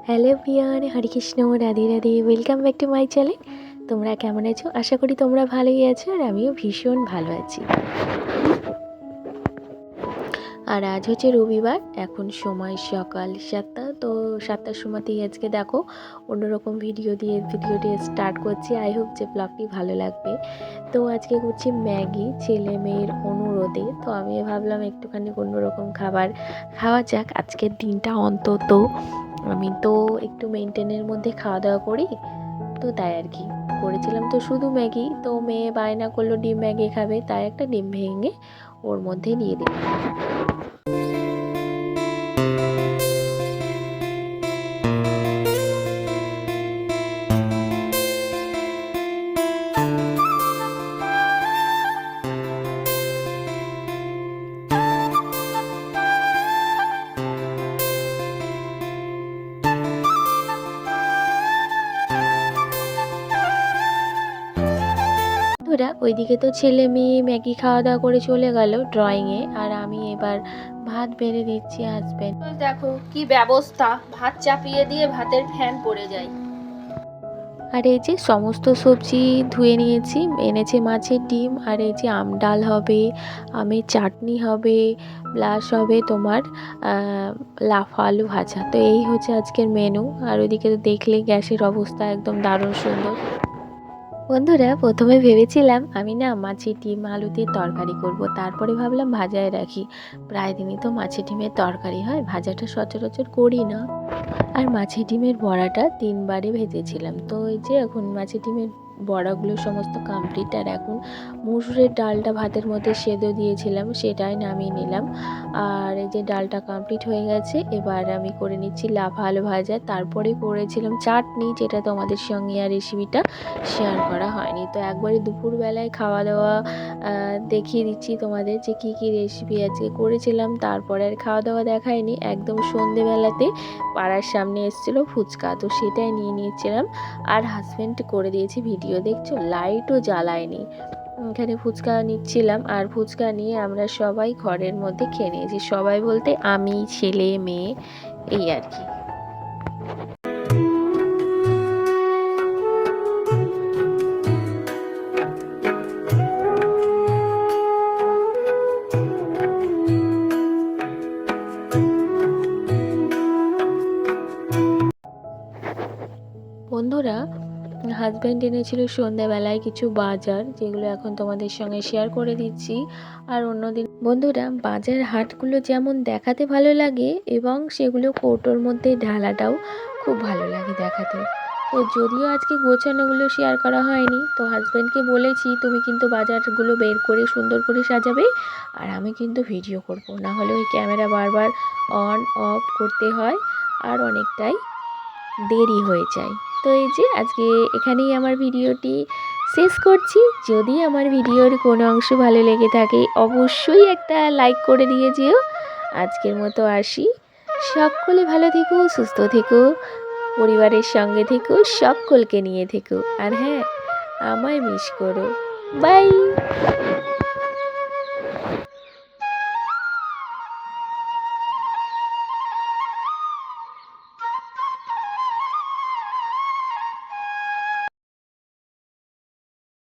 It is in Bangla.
Hello everyone, Hare Krishna, Radhe Radhe. Welcome back to my channel. তোমরা কেমন আছো? আশা করি তোমরা ভালোই আছো, আর আমিও ভীষণ ভালো আছি। আর আজ হচ্ছে রবিবার, এখন সময় সকাল 7টা। তো 7টার সময়তেই আজকে দেখো অন্যরকম ভিডিওটি স্টার্ট করছি। আই হোপ যে ব্লগটি ভালো লাগবে। তো আজকে করছি ম্যাগি, ছেলে মেয়ের অনুরোধে। তো আমি ভাবলাম একটুখানি অন্যরকম খাবার খাওয়া যাক আজকের দিনটা অন্তত। আমি তো একটু মেনটেনের মধ্যে খাওয়া দাওয়া করি, তো তাই আর কি করেছিলাম। তো শুধু ম্যাগি, তো মেয়ে বায়না করলো ডিম ম্যাগি খাবে, তাই একটা ডিম ভেঙে ওর মধ্যে দিয়ে দিলাম। ওরা ওইদিকে তো ছেলে মেয়ে ম্যাগি খাওয়া দাওয়া করে চলে গেল ড্রয়িংয়ে, আর আমি এবার ভাত বেড়ে দিচ্ছি হাজব্যান্ড। দেখো কি ব্যবস্থা, ভাত চাপিয়ে দিয়ে ভাতের ফ্যান পড়ে যায়। আর এই যে সমস্ত সবজি ধুয়ে নিয়েছি, এনেছে মাছের ডিম, আর এই যে আম ডাল হবে, আমের চাটনি হবে, প্লাস হবে তোমার লাফা আলু ভাজা। তো এই হচ্ছে আজকের মেনু। আর ওইদিকে তো দেখলে গ্যাসের অবস্থা একদম দারুণ সুন্দর। বন্ধুরা, প্রথমে ভেবেছিলাম আমি না মাছের ডিম আলু দিয়ে তরকারি করব, তারপরে ভাবলাম ভাজায় রাখি। প্রায় দিনই তো মাছের ডিমের তরকারি হয়, ভাজাটা সচরাচর করি না। আর মাছের ডিমের বড়াটা 3বারে ভেজেছিলাম। তো এই যে এখন মাছের ডিমের বড়াগুলো সমস্ত কমপ্লিট। আর এখন মুসুরের ডালটা ভাতের মধ্যে সেদ্ধ দিয়েছিলাম, সেটাই নামিয়ে নিলাম। আর এই যে ডালটা কমপ্লিট হয়ে গেছে, এবার আমি করে নিচ্ছি লাফা আলু ভাজা। তারপরে করেছিলাম চাটনি, যেটা তোমাদের সঙ্গে আর রেসিপিটা শেয়ার করা হয়নি। তো একবারে দুপুরবেলায় খাওয়া দাওয়া দেখিয়ে দিচ্ছি তোমাদের যে কী কী রেসিপি আজকে করেছিলাম। তারপরে আর খাওয়া দাওয়া দেখায়নি, একদম সন্ধেবেলাতে পাড়ার সামনে এসেছিলো ফুচকা, তো সেটাই নিয়ে নিয়েছিলাম। আর হাজব্যান্ড করে দিয়েছি ভিডিও, দেখছো লাইটও জ্বালায়নি। এখানে ফুচকা নিচ্ছিলাম, আর ফুচকা নিয়ে আমরা সবাই ঘরের মধ্যে খেয়ে নিয়েছি। সবাই বলতে আমি, ছেলে মেয়ে, এই আর কি। বন্ধুরা, হাজব্যান্ড এনেছিল সন্ধ্যাবেলায় কিছু বাজার, যেগুলো এখন তোমাদের সঙ্গে শেয়ার করে দিচ্ছি। আর অন্যদিন বন্ধুরা, বাজার হাটগুলো যেমন দেখাতে ভালো লাগে, এবং সেগুলো কৌটোর মধ্যে ঢালাটাও খুব ভালো লাগে দেখাতে। তো যদিও আজকে গোছানোগুলো শেয়ার করা হয়নি, তো হাজব্যান্ডকে বলেছি তুমি কিন্তু বাজারগুলো বের করে সুন্দর করে সাজাবে, আর আমি কিন্তু ভিডিও করব, না হলে ওই ক্যামেরা বারবার অন অফ করতে হয়, আর অনেকটাই দেরি হয়ে যায়। তো এই যে আজকে এখানেই আমার ভিডিওটি শেষ করছি। যদি আমার ভিডিওর কোনো অংশ ভালো লেগে থাকে, অবশ্যই একটা লাইক করে দিয়ে যেও। আজকের মতো আসি। সকলে ভালো থেকো, সুস্থ থেকো, পরিবারের সঙ্গে থেকো, সকলকে নিয়ে থেকো, আর হ্যাঁ, আমায় মিস করো। বাই।